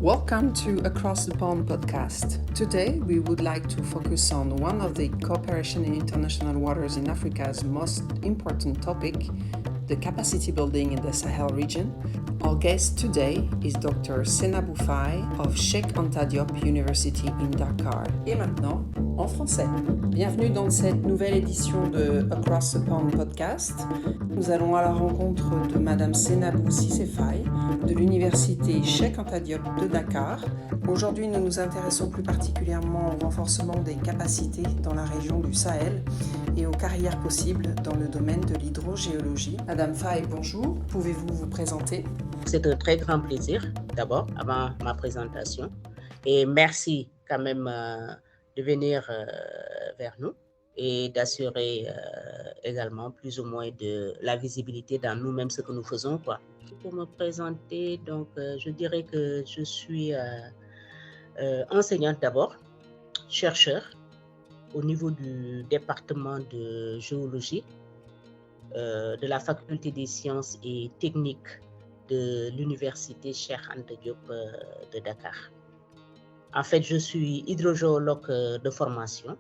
Welcome to Across the Pond podcast. Today we would like to focus on one of the cooperation in international waters in Africa's most important topic, the capacity building in the Sahel region. Our guest today is Dr. Seynabou Faye of Cheikh Anta Diop University in Dakar. Et maintenant, en français. Bienvenue dans cette nouvelle édition de Across the Pond podcast. Nous allons à la rencontre de Madame Seynabou Cissé Faye de l'Université Cheikh Anta Diop de Dakar. Aujourd'hui, nous nous intéressons plus particulièrement au renforcement des capacités dans la région du Sahel et aux carrières possibles dans le domaine de l'hydrogéologie. Madame Faye, bonjour. Pouvez-vous vous présenter? C'est un très grand plaisir, d'abord, avant ma présentation. Et merci quand même de venir vers nous et d'assurer également plus ou moins de la visibilité dans nous-mêmes ce que nous faisons, quoi. Pour me présenter, donc, je dirais que je suis enseignante d'abord, chercheur au niveau du département de géologie de la faculté des sciences et techniques de l'université Cheikh Anta Diop de Dakar. En fait, je suis hydrogéologue de formation.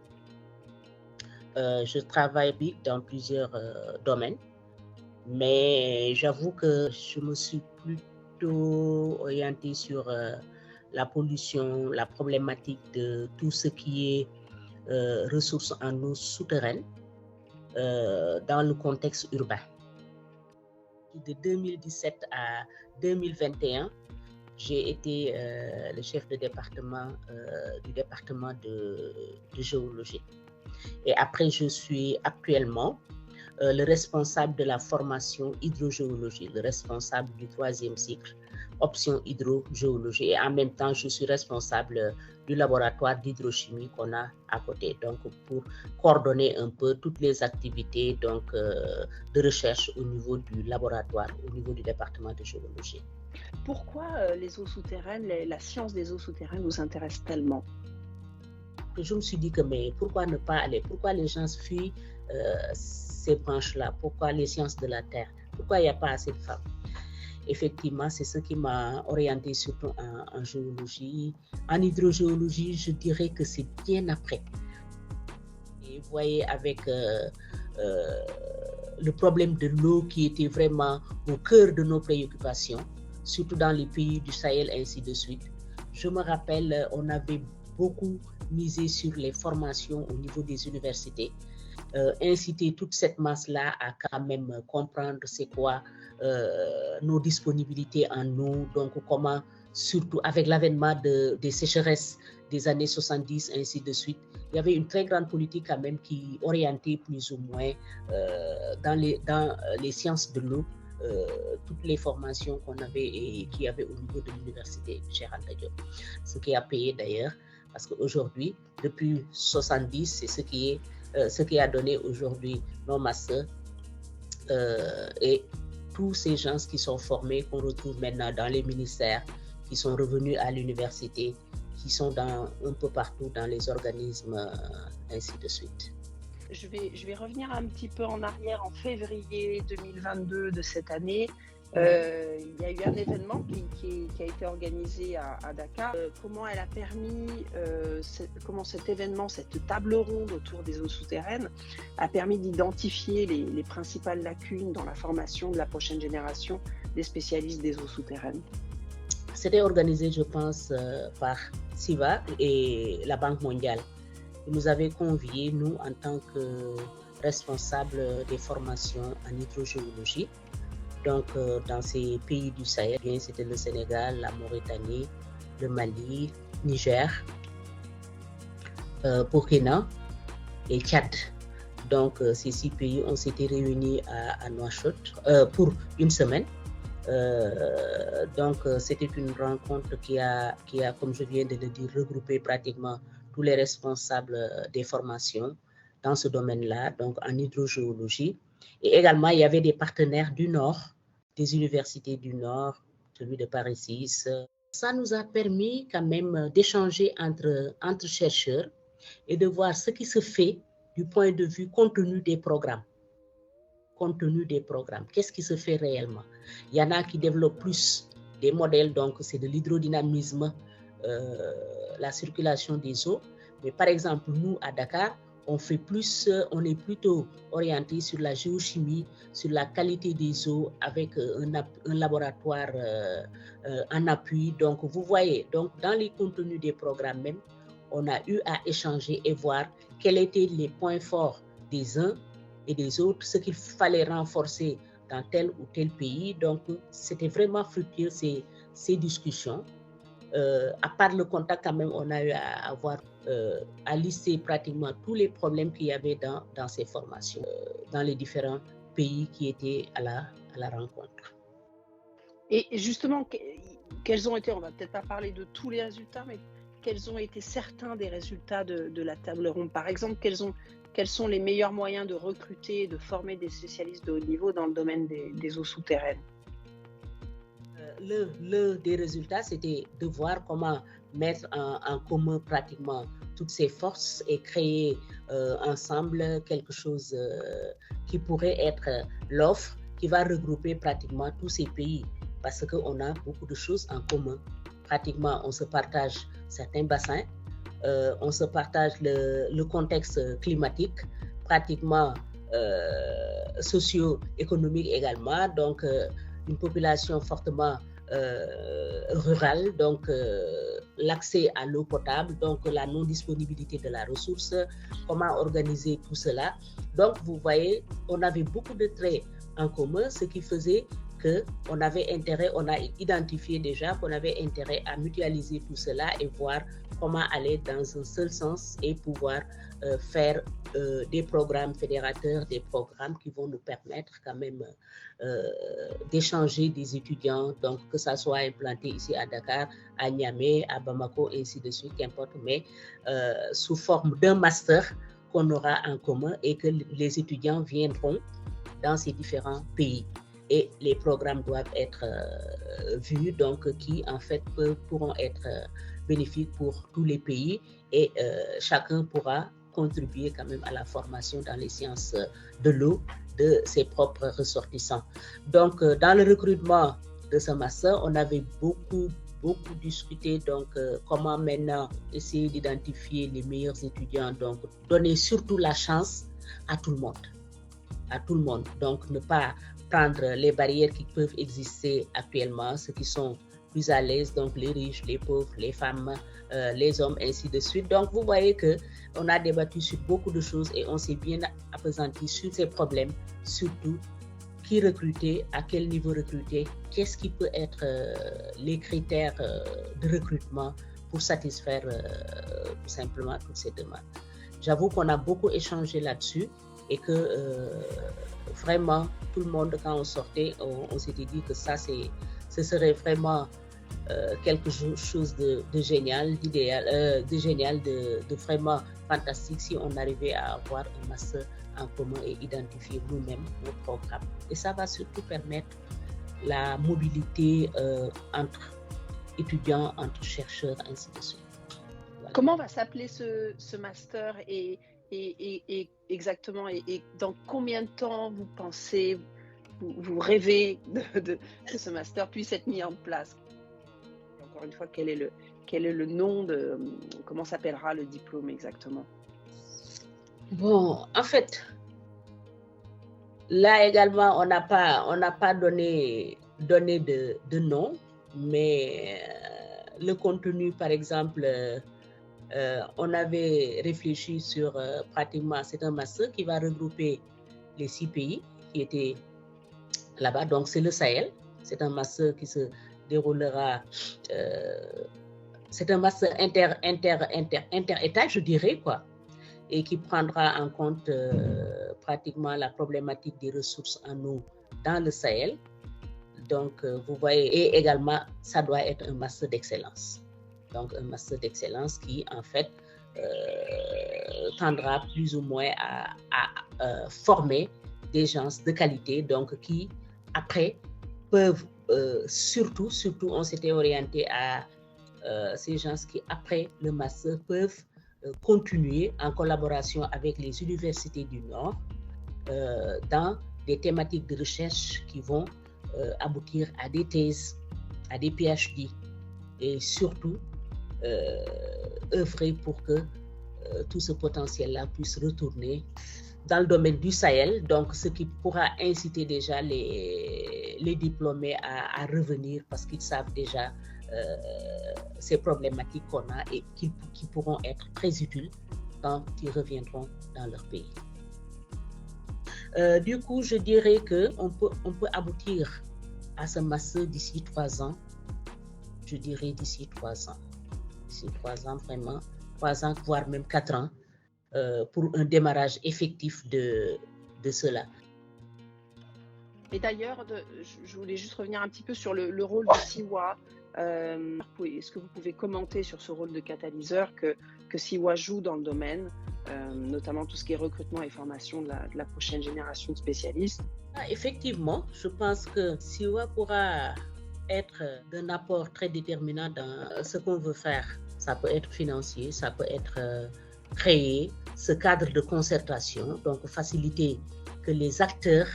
Je travaille dans plusieurs domaines, mais j'avoue que je me suis plutôt orientée sur la pollution, la problématique de tout ce qui est ressources en eau souterraine dans le contexte urbain. De 2017 à 2021, j'ai été le chef de département du département de géologie. Et après, je suis actuellement le responsable de la formation hydrogéologie, le responsable du 3e cycle, option hydrogéologie. Et en même temps, je suis responsable du laboratoire d'hydrochimie qu'on a à côté, donc pour coordonner un peu toutes les activités donc, de recherche au niveau du laboratoire, au niveau du département de géologie. Pourquoi les eaux souterraines, la science des eaux souterraines vous intéresse tellement? Je me suis dit que mais pourquoi ne pas aller? Pourquoi les gens fuient ces branches-là? Pourquoi les sciences de la terre? Pourquoi il n'y a pas assez de femmes? Effectivement, c'est ce qui m'a orientée surtout en géologie. En hydrogéologie, je dirais que c'est bien après. Et vous voyez, avec le problème de l'eau qui était vraiment au cœur de nos préoccupations, surtout dans les pays du Sahel, ainsi de suite. Je me rappelle, on avait beaucoup misé sur les formations au niveau des universités, inciter toute cette masse-là à quand même comprendre c'est quoi nos disponibilités en eau, donc comment, surtout avec l'avènement des sécheresses des années 70, ainsi de suite, il y avait une très grande politique quand même qui orientait plus ou moins dans les sciences de l'eau, toutes les formations qu'on avait et qu'il y avait au niveau de l'université Cheikh Anta Diop. Ce qui a payé d'ailleurs, parce qu'aujourd'hui, depuis 70, c'est ce qui a donné aujourd'hui nos masters et tous ces gens qui sont formés, qu'on retrouve maintenant dans les ministères, qui sont revenus à l'université, qui sont un peu partout dans les organismes, ainsi de suite. Je vais revenir un petit peu en arrière, en février 2022 de cette année. Il y a eu un événement qui a été organisé à Dakar. Comment elle a permis, comment cet événement, cette table ronde autour des eaux souterraines a permis d'identifier les principales lacunes dans la formation de la prochaine génération des spécialistes des eaux souterraines? C'était organisé, je pense, par SIVA et la Banque mondiale. Ils nous avaient conviés, nous, en tant que responsables des formations en hydrogéologie. Donc, dans ces pays du Sahel, c'était le Sénégal, la Mauritanie, le Mali, Niger, Burkina et Tchad. Donc, ces 6 pays, on s'était réunis à Nouakchott pour une semaine. Donc, c'était une rencontre qui a, comme je viens de le dire, regroupé pratiquement tous les responsables des formations dans ce domaine-là, donc en hydrogéologie. Et également, il y avait des partenaires du Nord, des universités du Nord, celui de Paris 6. Ça nous a permis quand même d'échanger entre chercheurs et de voir ce qui se fait du point de vue contenu des programmes. Qu'est-ce qui se fait réellement? Il y en a qui développent plus des modèles, donc c'est de l'hydrodynamisme, la circulation des eaux. Mais par exemple, nous, à Dakar, on est plutôt orienté sur la géochimie, sur la qualité des eaux avec un laboratoire en appui. Donc, vous voyez, donc, dans les contenus des programmes même, on a eu à échanger et voir quels étaient les points forts des uns et des autres, ce qu'il fallait renforcer dans tel ou tel pays. Donc, c'était vraiment fructueux ces discussions. À part le contact, quand même, on a eu à avoir, à lister pratiquement tous les problèmes qu'il y avait dans ces formations, dans les différents pays qui étaient à la rencontre. Et justement, quels ont été, on va peut-être pas parler de tous les résultats, mais quels ont été certains des résultats de la table ronde? Par exemple, quels sont les meilleurs moyens de recruter et de former des spécialistes de haut niveau dans le domaine des eaux souterraines? L'un des résultats, c'était de voir comment mettre en commun pratiquement toutes ces forces et créer ensemble quelque chose qui pourrait être l'offre qui va regrouper pratiquement tous ces pays, parce qu'on a beaucoup de choses en commun. Pratiquement, on se partage certains bassins, on se partage le contexte climatique, pratiquement socio-économique également, donc une population fortement rurale, donc l'accès à l'eau potable, donc la non-disponibilité de la ressource, comment organiser tout cela. Donc vous voyez, on avait beaucoup de traits en commun, ce qui faisait qu'on avait intérêt, on a identifié déjà qu'on avait intérêt à mutualiser tout cela et voir comment aller dans un seul sens et pouvoir faire des programmes fédérateurs, des programmes qui vont nous permettre quand même d'échanger des étudiants, donc que ça soit implanté ici à Dakar, à Niamey, à Bamako, ainsi de suite, qu'importe, mais sous forme d'un master qu'on aura en commun et que les étudiants viendront dans ces différents pays. Et les programmes doivent être vus, donc qui en fait pourront être bénéfiques pour tous les pays et chacun pourra contribuer quand même à la formation dans les sciences de l'eau de ses propres ressortissants. Donc dans le recrutement de ce master, on avait beaucoup discuté, donc comment maintenant essayer d'identifier les meilleurs étudiants, donc donner surtout la chance à tout le monde, donc ne pas prendre les barrières qui peuvent exister actuellement, ceux qui sont plus à l'aise, donc les riches, les pauvres, les femmes, les hommes, ainsi de suite. Donc vous voyez qu'on a débattu sur beaucoup de choses et on s'est bien appesanti sur ces problèmes, surtout qui recruter, à quel niveau recruter, qu'est-ce qui peut être les critères de recrutement pour satisfaire tout simplement toutes ces demandes. J'avoue qu'on a beaucoup échangé là-dessus et que vraiment tout le monde, quand on sortait, on s'était dit que ce serait vraiment quelque chose de génial, d'idéal, de vraiment fantastique si on arrivait à avoir un master en commun et identifier nous-mêmes nos programmes. Et ça va surtout permettre la mobilité entre étudiants, entre chercheurs, ainsi de suite. Voilà. Comment va s'appeler ce master et exactement, et dans combien de temps vous pensez, vous rêvez que ce master puisse être mis en place? Encore une fois, quel est le nom comment s'appellera le diplôme exactement? Bon, en fait, là également, on n'a pas donné de nom, mais le contenu, par exemple, on avait réfléchi sur pratiquement, c'est un master qui va regrouper les 6 pays qui étaient là-bas. Donc, c'est le Sahel. C'est un master qui se déroulera. C'est un master inter-État, je dirais, quoi, et qui prendra en compte pratiquement la problématique des ressources en eau dans le Sahel. Donc, vous voyez, et également, ça doit être un master d'excellence. Donc, un master d'excellence qui, en fait, tendra plus ou moins à former des gens de qualité, donc qui, après, peuvent, surtout, on s'était orienté à ces gens qui, après le master, peuvent continuer en collaboration avec les universités du Nord dans des thématiques de recherche qui vont aboutir à des thèses à des PhD et surtout œuvrer pour que tout ce potentiel-là puisse retourner dans le domaine du Sahel, donc ce qui pourra inciter déjà les diplômés à revenir parce qu'ils savent déjà ces problématiques qu'on a et qui pourront être très utiles quand ils reviendront dans leur pays. Du coup, je dirais qu'on peut aboutir à ce master d'ici 3 ans. Je dirais d'ici 3 ans. D'ici 3 ans, vraiment, 3 ans, voire même 4 ans, pour un démarrage effectif de cela. Et d'ailleurs, je voulais juste revenir un petit peu sur le rôle de SIWA. Est-ce que vous pouvez commenter sur ce rôle de catalyseur que SIWA joue dans le domaine, notamment tout ce qui est recrutement et formation de la prochaine génération de spécialistes? Effectivement, je pense que SIWA pourra être d'un apport très déterminant dans ce qu'on veut faire. Ça peut être financier, ça peut être créer ce cadre de concertation, donc faciliter que les acteurs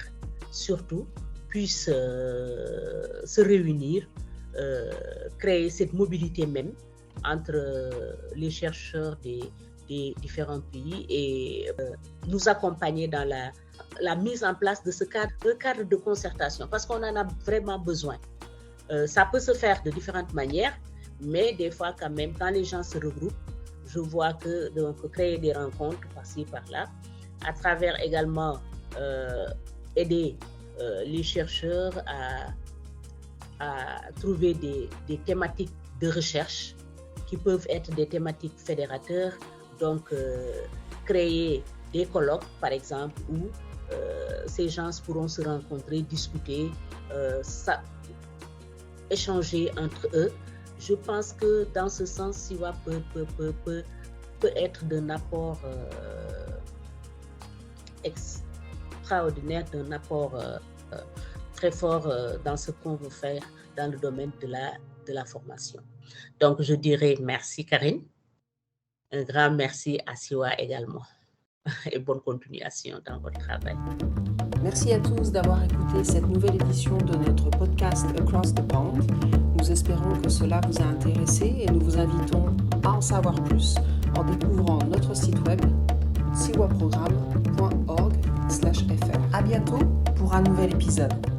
surtout puissent se réunir, créer cette mobilité même entre les chercheurs des différents pays et nous accompagner dans la mise en place de ce cadre de concertation parce qu'on en a vraiment besoin. Ça peut se faire de différentes manières, mais des fois quand même, quand les gens se regroupent, je vois que donc créer des rencontres par-ci, par-là, à travers également aider les chercheurs à trouver des thématiques de recherche qui peuvent être des thématiques fédérateurs, donc créer des colloques par exemple où ces gens pourront se rencontrer, discuter, échanger entre eux. Je pense que dans ce sens, SIWA peut être d'un apport extraordinaire, d'un apport très fort dans ce qu'on veut faire dans le domaine de la formation. Donc, je dirais merci Karine, un grand merci à SIWA également et bonne continuation dans votre travail. Merci à tous d'avoir écouté cette nouvelle édition de notre podcast Across the Pond. Nous espérons que cela vous a intéressé et nous vous invitons à en savoir plus en découvrant notre site web siwaprogramme.org/fr. À bientôt pour un nouvel épisode.